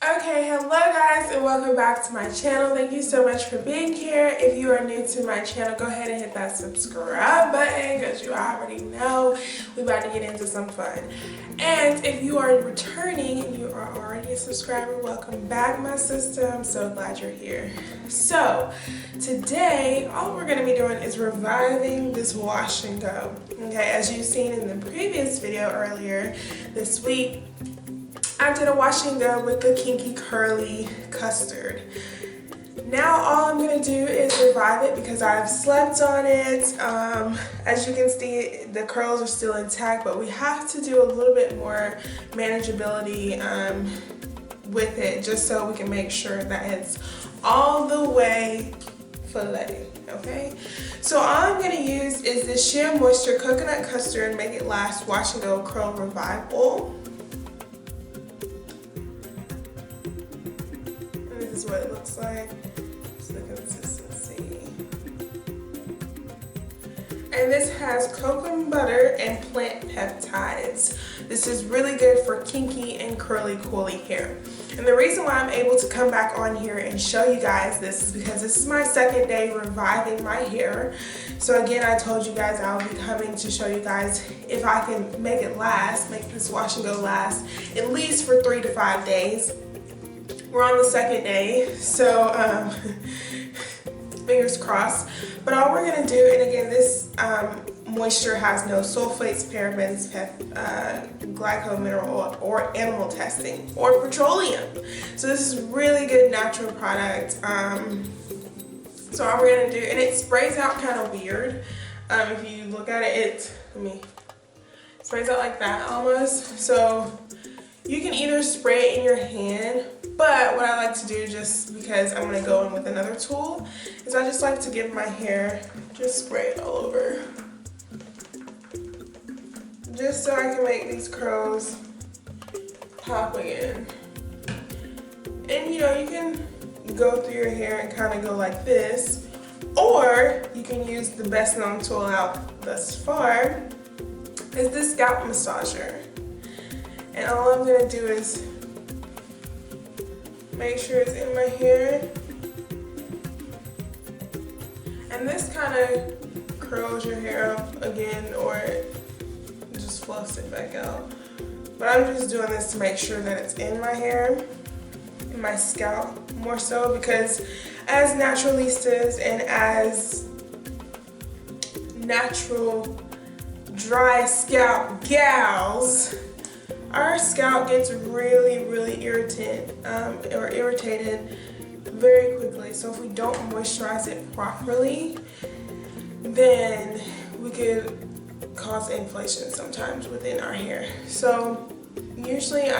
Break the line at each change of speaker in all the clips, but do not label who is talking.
Okay, hello guys and welcome back to my channel. Thank you so much for being here. If you are new to my channel, go ahead and hit that subscribe button because you already know we're about to get into some fun. And if you are returning and you are already a subscriber, welcome back my sister. I'm so glad you're here. So today all we're going to be doing is reviving this wash and go. Okay, as you've seen in the previous video earlier this week, I did a wash and go with the Kinky Curly Custard. Now all I'm going to do is revive it because I've slept on it. As you can see, the curls are still intact, but we have to do a little bit more manageability with it just so we can make sure that it's all the way fillet. Okay, so all I'm going to use is this Shea Moisture Coconut Custard Make It Last Wash and Go Curl Revive Oil. This is what it looks like. Just the consistency. And this has cocoa butter and plant peptides. This is really good for kinky and curly coily hair. And the reason why I'm able to come back on here and show you guys this is because this is my second day reviving my hair. So again, I told you guys I'll be coming to show you guys if I can make it last, make this wash and go last at least for 3 to 5 days. We're on the second day, so fingers crossed. But all we're gonna do, and again, this moisture has no sulfates, parabens, glycol, mineral oil, or animal testing, or petroleum. So this is really good natural product. So all we're gonna do, and it sprays out kind of weird. If you look at it, it sprays out like that almost. So you can either spray it in your hand, but what I like to do, just because I'm going to go in with another tool, is I just like to give my hair, just spray it all over. Just so I can make these curls pop again. And you know, you can go through your hair and kind of go like this, or you can use the best known tool out thus far, is this scalp massager. And all I'm going to do is make sure it's in my hair. And this kind of curls your hair up again, or just fluffs it back out. But I'm just doing this to make sure that it's in my hair, in my scalp more so, because as naturalistas and as natural dry scalp gals, our scalp gets really irritated very quickly. So if we don't moisturize it properly, then we could cause inflammation sometimes within our hair. So usually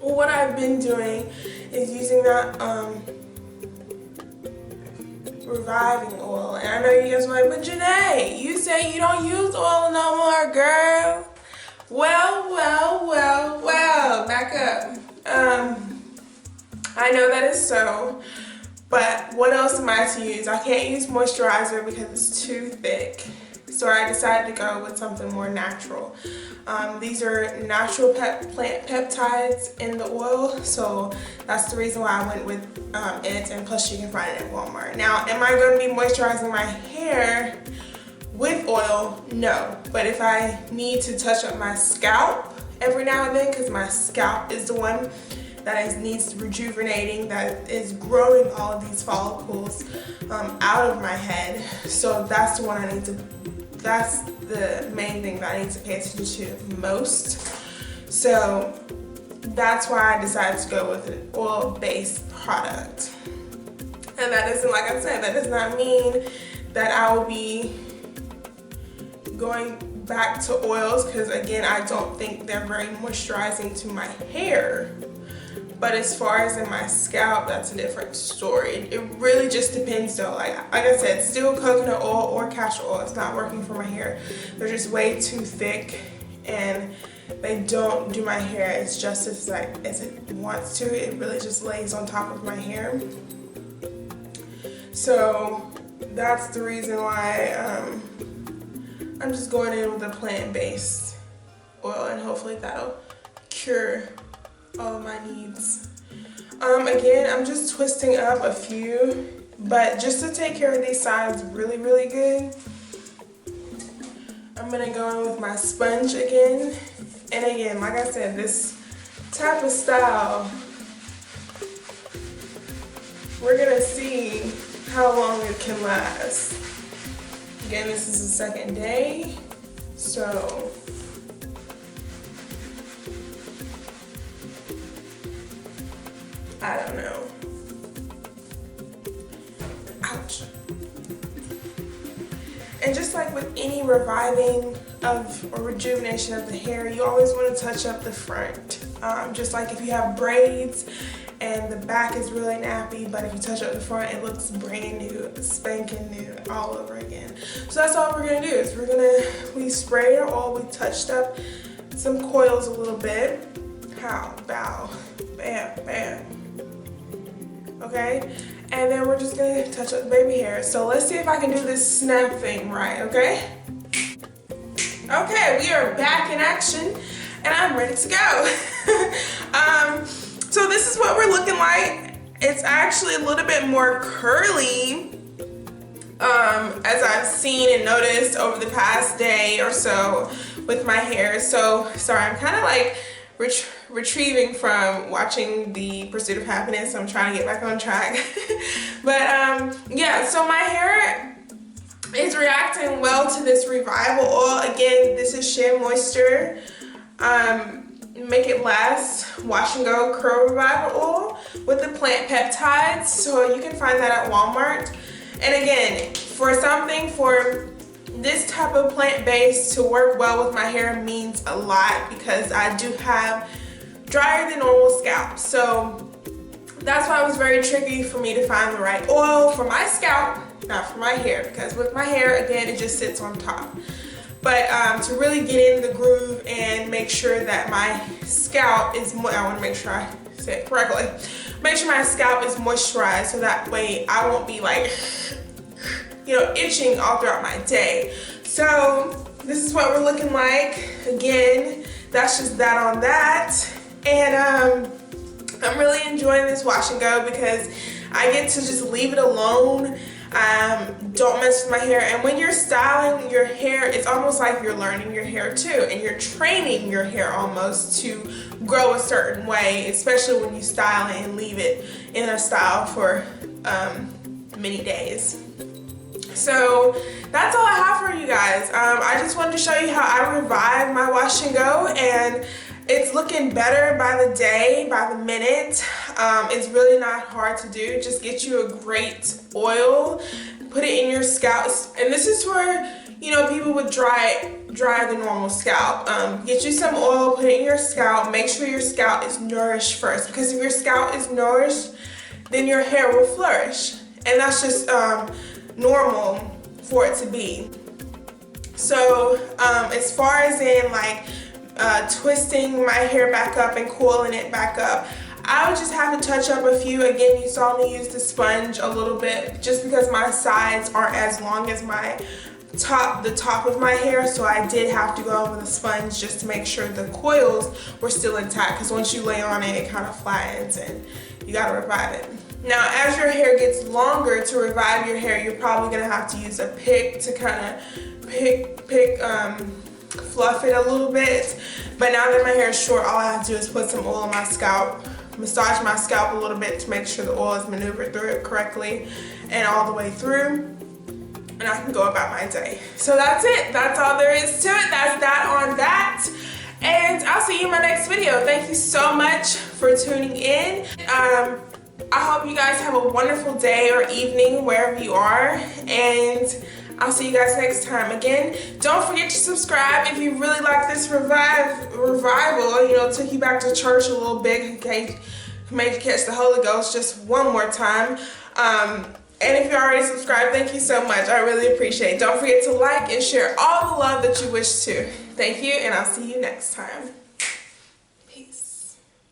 what I've been doing is using that reviving oil. And I know you guys are like, but Jahnae, you say you don't use oil no more, girl. Well, back up. I know that is so, but what else am I to use? I can't use moisturizer because it's too thick. So I decided to go with something more natural. These are natural plant peptides in the oil, so that's the reason why I went with it, and plus you can find it at Walmart. Now, am I going to be moisturizing my hair with oil? No. But if I need to touch up my scalp every now and then, because my scalp is the one that needs rejuvenating, that is growing all of these follicles out of my head. So that's the one that's the main thing that I need to pay attention to most. So that's why I decided to go with an oil-based product. And that doesn't, like I said, that does not mean that I will be going back to oils, because again, I don't think they're very moisturizing to my hair. But as far as in my scalp, that's a different story. It really just depends though. Like I said, still coconut oil or castor oil, it's not working for my hair. They're just way too thick and they don't do my hair as justice as it wants to. It really just lays on top of my hair. So that's the reason why I'm just going in with a plant-based oil, and hopefully that'll cure all of my needs. Again, I'm just twisting up a few, but just to take care of these sides really, really good, I'm gonna go in with my sponge again. And again, like I said, this type of style, we're gonna see how long it can last. Again, this is the second day, so I don't know. Ouch. And just like with any reviving of or rejuvenation of the hair, you always want to touch up the front. Just like if you have braids and the back is really nappy, but if you touch up the front, it looks brand new, spanking new, all over again. So that's all we're gonna do is we sprayed our oil, we touched up some coils a little bit. How? Bow, bam, bam. Okay, and then we're just gonna touch up the baby hair. So let's see if I can do this snap thing right, okay? Okay, we are back in action and I'm ready to go. So this is what we're looking like. It's actually a little bit more curly as I've seen and noticed over the past day or so with my hair. So sorry, I'm kind of like retrieving from watching The Pursuit of Happiness. I'm trying to get back on track. But yeah, so my hair is reacting well to this revival oil. Again, this is Shea Moisture. Make it last wash and go curl revival oil with the plant peptides. So you can find that at Walmart. And again, for this type of plant-based to work well with my hair means a lot because I do have drier than normal scalp. So that's why it was very tricky for me to find the right oil for my scalp, not for my hair, because with my hair, again, it just sits on top. But to really get in the groove and make sure that my scalp is, I want to make sure I say it correctly, make sure my scalp is moisturized so that way I won't be like, you know, itching all throughout my day. So this is what we're looking like. Again, that's just that on that. And I'm really enjoying this wash and go because I get to just leave it alone. Don't mess with my hair. And when you're styling your hair, it's almost like you're learning your hair too, and you're training your hair almost to grow a certain way, especially when you style it and leave it in a style for many days. So that's all I have for you guys. I just wanted to show you how I revive my wash and go, and it's looking better by the day, by the minute. It's really not hard to do. Just get you a great oil, put it in your scalp, and this is for, you know, people with dry than normal scalp. Get you some oil, put it in your scalp. Make sure your scalp is nourished first, because if your scalp is nourished, then your hair will flourish, and that's just normal for it to be. So as far as in like twisting my hair back up and coiling it back up, I would just have to touch up a few. Again, you saw me use the sponge a little bit just because my sides aren't as long as the top of my hair, so I did have to go in with a sponge just to make sure the coils were still intact, because once you lay on it, it kind of flattens and you gotta revive it. Now, as your hair gets longer, to revive your hair, you're probably gonna have to use a pick to kind of fluff it a little bit. But now that my hair is short, all I have to do is put some oil on my scalp, massage my scalp a little bit to make sure the oil is maneuvered through it correctly and all the way through, and I can go about my day. So that's it. That's all there is to it. That's that on that. And I'll see you in my next video. Thank you so much for tuning in. I hope you guys have a wonderful day or evening wherever you are, and I'll see you guys next time. Again, don't forget to subscribe if you really like this revival, you know, took you back to church a little bit, okay, made you catch the Holy Ghost just one more time. And if you're already subscribed, thank you so much. I really appreciate it. Don't forget to like and share all the love that you wish to. Thank you, and I'll see you next time.